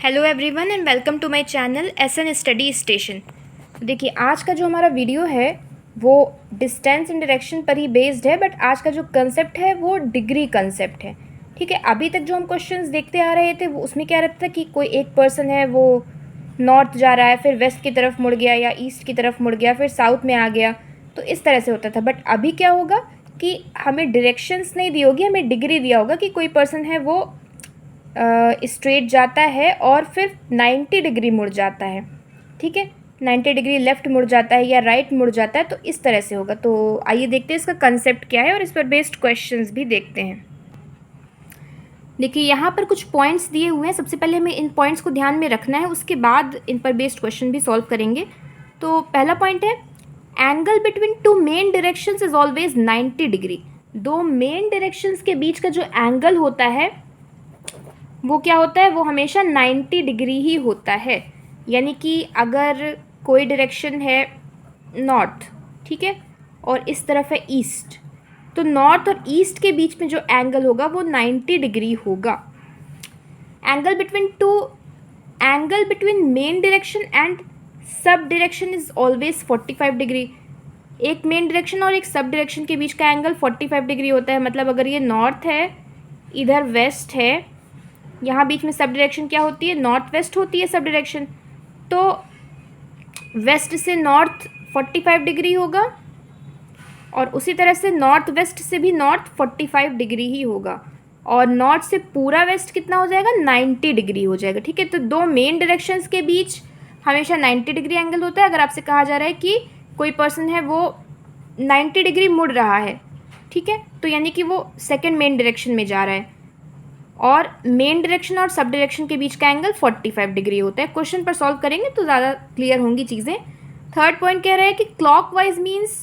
Hello everyone and welcome to my channel SN study station. देखिए आज का जो हमारा वीडियो है वो डिस्टेंस इन डायरेक्शन पर ही बेस्ड है, बट आज का जो कंसेप्ट है वो डिग्री कंसेप्ट है। ठीक है, अभी तक जो हम क्वेश्चंस देखते आ रहे थे वो उसमें क्या रहता था कि कोई एक पर्सन है वो नॉर्थ जा रहा है, फिर वेस्ट की तरफ मुड़ गया या ईस्ट की तरफ मुड़ गया, फिर साउथ में आ गया, तो इस तरह से होता था। बट अभी क्या होगा कि हमें डायरेक्शंस नहीं दी होगी, हमें डिग्री दिया होगा कि कोई पर्सन है वो स्ट्रेट जाता है और फिर 90 डिग्री मुड़ जाता है। ठीक है, 90 डिग्री लेफ़्ट मुड़ जाता है या राइट मुड़ जाता है, तो इस तरह से होगा। तो आइए देखते हैं इसका कंसेप्ट क्या है और इस पर बेस्ड क्वेश्चंस भी देखते हैं। देखिए यहाँ पर कुछ पॉइंट्स दिए हुए हैं, सबसे पहले हमें इन पॉइंट्स को ध्यान में रखना है, उसके बाद इन पर बेस्ड क्वेश्चन भी सॉल्व करेंगे। तो पहला पॉइंट है angle between two main directions is always 90 degree. दो मेन डायरेक्शंस के बीच का जो एंगल होता है वो क्या होता है, वो हमेशा 90 डिग्री ही होता है। यानी कि अगर कोई डायरेक्शन है नॉर्थ, ठीक है, और इस तरफ है ईस्ट, तो नॉर्थ और ईस्ट के बीच में जो एंगल होगा वो 90 डिग्री होगा। Angle between main direction and sub direction is always 45 degree. एक मेन डायरेक्शन और एक सब डायरेक्शन के बीच का एंगल 45 डिग्री होता है। मतलब अगर ये नॉर्थ है, इधर वेस्ट है, यहाँ बीच में सब डायरेक्शन क्या होती है, नॉर्थ वेस्ट होती है सब डायरेक्शन, तो वेस्ट से नॉर्थ 45 डिग्री होगा और उसी तरह से नॉर्थ वेस्ट से भी नॉर्थ 45 डिग्री ही होगा, और नॉर्थ से पूरा वेस्ट कितना हो जाएगा, 90 डिग्री हो जाएगा। ठीक है, तो दो मेन डायरेक्शंस के बीच हमेशा 90 डिग्री एंगल होता है। अगर आपसे कहा जा रहा है कि कोई पर्सन है वो 90 डिग्री मुड़ रहा है, ठीक है, तो यानी कि वो सेकेंड मेन डायरेक्शन में जा रहा है, और मेन डायरेक्शन और सब डायरेक्शन के बीच का एंगल 45 डिग्री होता है। क्वेश्चन पर सॉल्व करेंगे तो ज़्यादा क्लियर होंगी चीज़ें। थर्ड पॉइंट कह रहा है कि क्लॉकवाइज मीन्स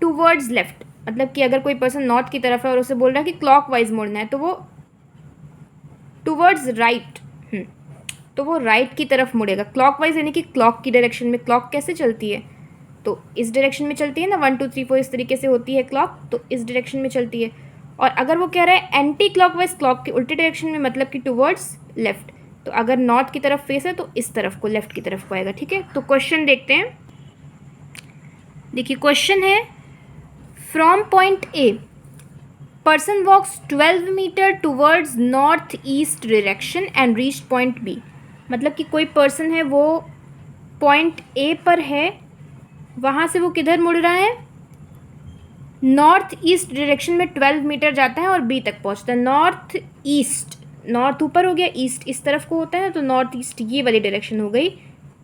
टूवर्ड्स लेफ्ट। मतलब कि अगर कोई पर्सन नॉर्थ की तरफ है और उसे बोल रहा है कि क्लॉकवाइज मुड़ना है, तो वो टूवर्ड्स राइट, तो वो राइट की तरफ मुड़ेगा। क्लॉकवाइज यानी कि क्लॉक की डायरेक्शन में। क्लॉक कैसे चलती है, तो इस डायरेक्शन में चलती है ना, 1 2 3 4 इस तरीके से होती है क्लॉक, तो इस डायरेक्शन में चलती है। और अगर वो कह रहा है एंटी क्लॉकवाइज, क्लॉक के उल्टे डायरेक्शन में, मतलब कि टुवर्ड्स लेफ्ट, तो अगर नॉर्थ की तरफ फेस है तो इस तरफ को, लेफ्ट की तरफ को आएगा। ठीक है, तो क्वेश्चन देखते हैं। देखिए क्वेश्चन है from point a person walks 12 metre towards north east direction and reach point B. मतलब कि कोई पर्सन है वो पॉइंट ए पर है, वहाँ से वो किधर मुड़ रहा है, नॉर्थ ईस्ट डायरेक्शन में 12 मीटर जाता है और बी तक पहुंचता है। नॉर्थ ईस्ट, नॉर्थ ऊपर हो गया, ईस्ट इस तरफ को होता है ना, तो नॉर्थ ईस्ट ये वाली डायरेक्शन हो गई।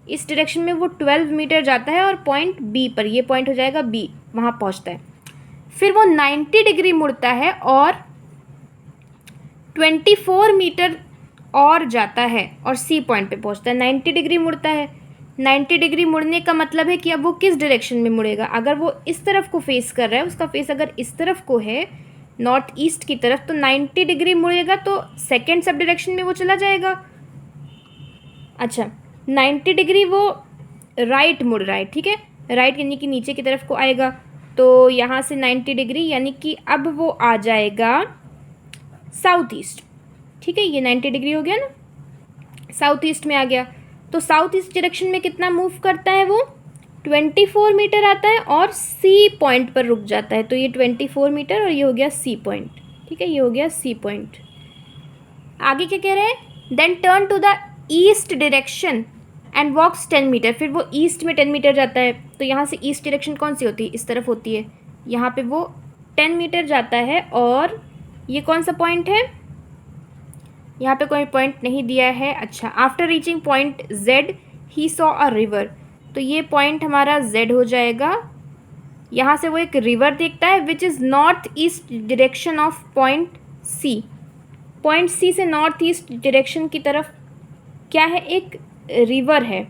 इस डायरेक्शन में वो 12 मीटर जाता है और पॉइंट बी पर, ये पॉइंट हो जाएगा बी, वहाँ पहुँचता है। फिर वो 90 डिग्री मुड़ता है और 24 मीटर और जाता है और सी पॉइंट पे पहुँचता है। 90 डिग्री मुड़ता है, 90 डिग्री मुड़ने का मतलब है कि अब वो किस डायरेक्शन में मुड़ेगा। अगर वो इस तरफ को फेस कर रहा है, उसका फेस अगर इस तरफ को है, नॉर्थ ईस्ट की तरफ, तो 90 डिग्री मुड़ेगा तो सेकेंड सब डायरेक्शन में वो चला जाएगा। अच्छा, 90 डिग्री वो राइट मुड़ रहा है, ठीक है, राइट यानी कि नीचे की तरफ को आएगा, तो यहाँ से 90 डिग्री यानी कि अब वो आ जाएगा साउथ ईस्ट। ठीक है, ये 90 डिग्री हो गया ना, साउथ ईस्ट में आ गया। तो साउथ ईस्ट डायरेक्शन में कितना मूव करता है वो, 24 मीटर आता है और सी पॉइंट पर रुक जाता है। तो ये 24 मीटर और ये हो गया सी पॉइंट। ठीक है, ये हो गया सी पॉइंट। आगे क्या कह रहे हैं, then turn to the east direction and walks 10 metre. फिर वो ईस्ट में 10 मीटर जाता है, तो यहाँ से ईस्ट डायरेक्शन कौन सी होती है, इस तरफ होती है। यहाँ पे वो 10 मीटर जाता है और ये कौन सा पॉइंट है, यहाँ पे कोई पॉइंट नहीं दिया है। अच्छा, after reaching point Z he saw a river, तो ये पॉइंट हमारा जेड हो जाएगा। यहाँ से वो एक रिवर देखता है which is north east direction of point C. Point C से नॉर्थ ईस्ट डायरेक्शन की तरफ क्या है, एक रिवर है।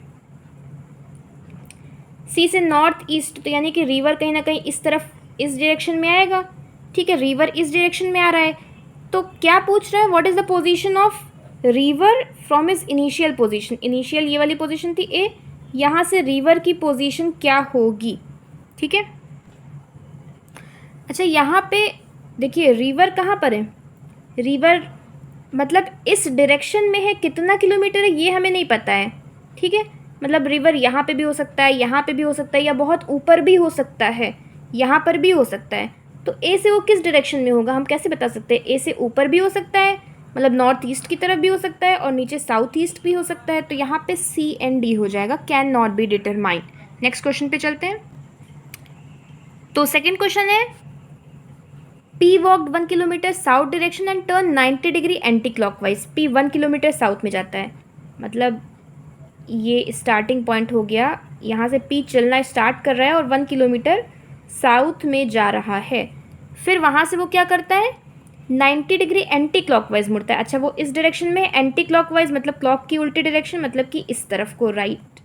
सी से नॉर्थ ईस्ट, तो यानी कि रिवर कहीं ना कहीं इस तरफ, इस डायरेक्शन में आएगा। ठीक है, रिवर इस डायरेक्शन में आ रहा है, तो क्या पूछ रहा है, what is the position of river from his initial position. Initial ये वाली पोजीशन थी ए, यहाँ से रिवर की पोजीशन क्या होगी। ठीक है, अच्छा यहाँ पे देखिए रिवर कहाँ पर है, रिवर मतलब इस डायरेक्शन में है, कितना किलोमीटर है ये हमें नहीं पता है, ठीक है। मतलब रिवर यहाँ पे भी हो सकता है, यहाँ पे भी हो सकता है, या बहुत ऊपर भी हो सकता है, यहाँ पर भी हो सकता है। तो ए से वो किस डायरेक्शन में होगा हम कैसे बता सकते हैं? ए से ऊपर भी हो सकता है, मतलब नॉर्थ ईस्ट की तरफ भी हो सकता है, और नीचे साउथ ईस्ट भी हो सकता है। तो यहाँ पे सी एंड डी हो जाएगा, can not be determined. Next question पे चलते हैं। तो सेकेंड क्वेश्चन है, P walked 1 kilometre south direction and turn 90 degree anti clockwise. P 1 kilometre south में जाता है, मतलब ये स्टार्टिंग पॉइंट हो गया, यहाँ से P चलना स्टार्ट कर रहा है और 1 किलोमीटर साउथ में जा रहा है। फिर वहाँ से वो क्या करता है, 90 डिग्री एंटी क्लॉकवाइज मुड़ता है। अच्छा, वो इस डायरेक्शन में एंटी क्लॉकवाइज मतलब क्लॉक की उल्टी डायरेक्शन, मतलब कि इस तरफ को, राइट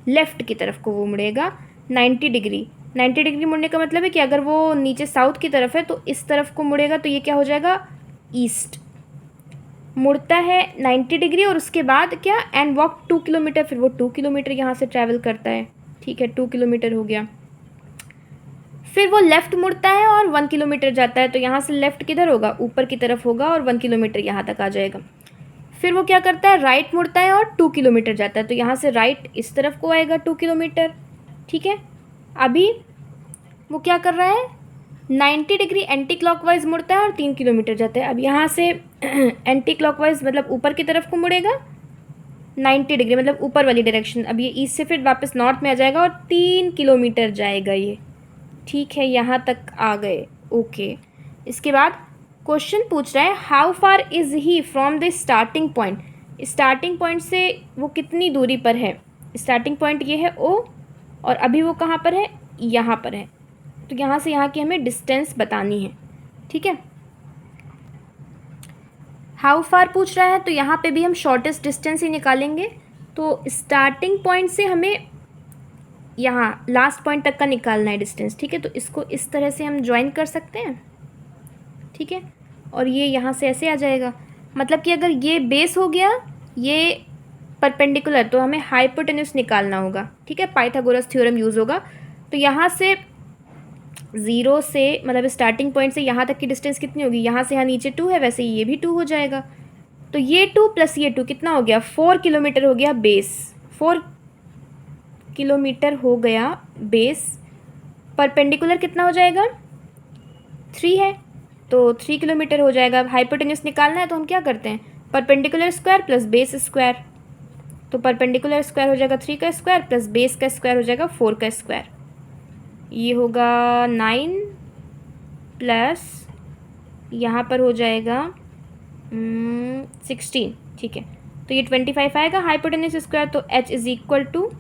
लेफ्ट की तरफ को वो मुड़ेगा 90 डिग्री। 90 डिग्री मुड़ने का मतलब है कि अगर वो नीचे साउथ की तरफ है तो इस तरफ को मुड़ेगा, तो ये क्या हो जाएगा, ईस्ट मुड़ता है 90 डिग्री। और उसके बाद क्या, एंड वॉक 2 किलोमीटर, फिर वो 2 किलोमीटर यहाँ से ट्रैवल करता है, ठीक है 2 किलोमीटर हो गया। फिर वो लेफ़्ट मुड़ता है और 1 किलोमीटर जाता है, तो यहाँ से लेफ़्ट किधर होगा, ऊपर की तरफ होगा, और 1 किलोमीटर यहाँ तक आ जाएगा। फिर वो क्या करता है, राइट मुड़ता है और 2 किलोमीटर जाता है, तो यहाँ से राइट इस तरफ को आएगा 2 किलोमीटर, ठीक है। अभी वो क्या कर रहा है, 90 डिग्री एंटी क्लॉकवाइज मुड़ता है और 3 किलोमीटर जाता है। अब यहाँ से एंटी क्लॉकवाइज मतलब ऊपर की तरफ को मुड़ेगा 90 डिग्री, मतलब ऊपर वाली डायरेक्शन। अब ये ईस्ट से फिर वापस नॉर्थ में आ जाएगा और 3 किलोमीटर जाएगा ये, ठीक है। यहाँ तक आ गए, ओके। इसके बाद क्वेश्चन पूछ रहा है, how far is he from the starting point. Starting point से वो कितनी दूरी पर है। स्टार्टिंग पॉइंट ये है ओ, और अभी वो कहाँ पर है, यहाँ पर है। तो यहाँ से यहाँ की हमें डिस्टेंस बतानी है, ठीक है। हाउ फार पूछ रहा है, तो यहाँ पे भी हम शॉर्टेस्ट डिस्टेंस ही निकालेंगे। तो स्टार्टिंग पॉइंट से हमें यहाँ लास्ट पॉइंट तक का निकालना है डिस्टेंस, ठीक है। तो इसको इस तरह से हम ज्वाइन कर सकते हैं, ठीक है। और ये यहाँ से ऐसे आ जाएगा, मतलब कि अगर ये बेस हो गया, ये परपेंडिकुलर, तो हमें हाइपोटेन्यूस निकालना होगा, ठीक है। पाइथागोरस थ्योरम यूज़ होगा। तो यहाँ से 0 से मतलब स्टार्टिंग पॉइंट से यहाँ तक की डिस्टेंस कितनी होगी, यहाँ से यहाँ नीचे 2 है, वैसे ये भी 2 हो जाएगा। तो ये 2 प्लस ये 2 कितना हो गया, 4 किलोमीटर हो गया बेस, 4 किलोमीटर हो गया बेस। परपेंडिकुलर कितना हो जाएगा, 3 है, तो 3 किलोमीटर हो जाएगा। अब हाइपोटेन्यूस निकालना है तो हम क्या करते हैं, perpendicular square plus base square. तो परपेंडिकुलर स्क्वायर हो जाएगा 3 का स्क्वायर प्लस बेस का स्क्वायर हो जाएगा 4 का स्क्वायर। ये होगा 9 प्लस यहाँ पर हो जाएगा 16, ठीक है। तो ये 25 आएगा हाइपोटेन्यूस स्क्वायर, तो h इज़ इक्वल टू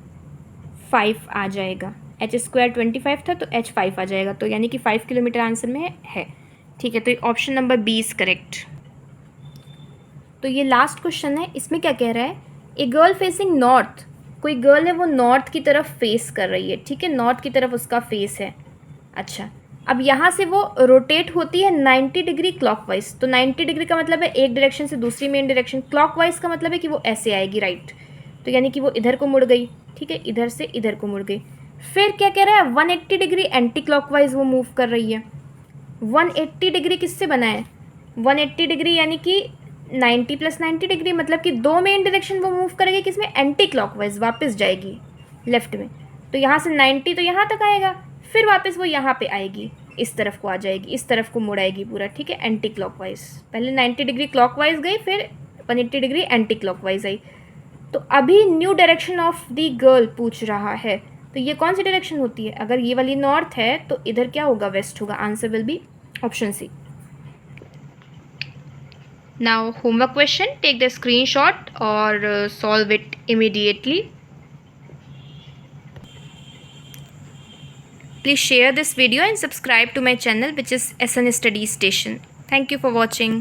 5 आ जाएगा। h स्क्वायर 25 था तो h 5 आ जाएगा, तो यानी कि 5 किलोमीटर आंसर में है, ठीक है। तो option number B is correct. तो ये लास्ट क्वेश्चन है, इसमें क्या कह रहा है, ए गर्ल फेसिंग नॉर्थ, कोई गर्ल है वो नॉर्थ की तरफ फेस कर रही है, ठीक है, नॉर्थ की तरफ उसका फेस है। अच्छा, अब यहाँ से वो रोटेट होती है 90 डिग्री क्लॉकवाइज। तो 90 डिग्री का मतलब है एक डायरेक्शन से दूसरी मेन डायरेक्शन, क्लॉकवाइज का मतलब है कि वो ऐसे आएगी, राइट। तो यानी कि वो इधर को मुड़ गई, ठीक है, इधर से इधर को मुड़ गई। फिर क्या कह रहा है, 180 डिग्री एंटी क्लॉकवाइज वो मूव कर रही है। 180 डिग्री किससे बना है, 180 डिग्री यानी कि 90 प्लस 90 डिग्री, मतलब कि 2 मेन डायरेक्शन वो मूव करेगी, किसमें, एंटी क्लॉकवाइज, वापस जाएगी लेफ्ट में। तो यहाँ से 90 तो यहाँ तक आएगा, फिर वापस वो यहाँ पे आएगी, इस तरफ को आ जाएगी, इस तरफ को मुड़ाएगी पूरा, ठीक है, एंटी क्लॉकवाइज। पहले 90 डिग्री क्लॉकवाइज गई, फिर 180 डिग्री एंटी क्लॉकवाइज आई। तो अभी new direction of the girl पूछ रहा है, तो ये कौन सी डायरेक्शन होती है, अगर ये वाली नॉर्थ है तो इधर क्या होगा, वेस्ट होगा। Answer will be option C. Now homework question, take the screenshot or solve it immediately. Please share this video and subscribe to my channel, which is SN Study Station. Thank you for watching.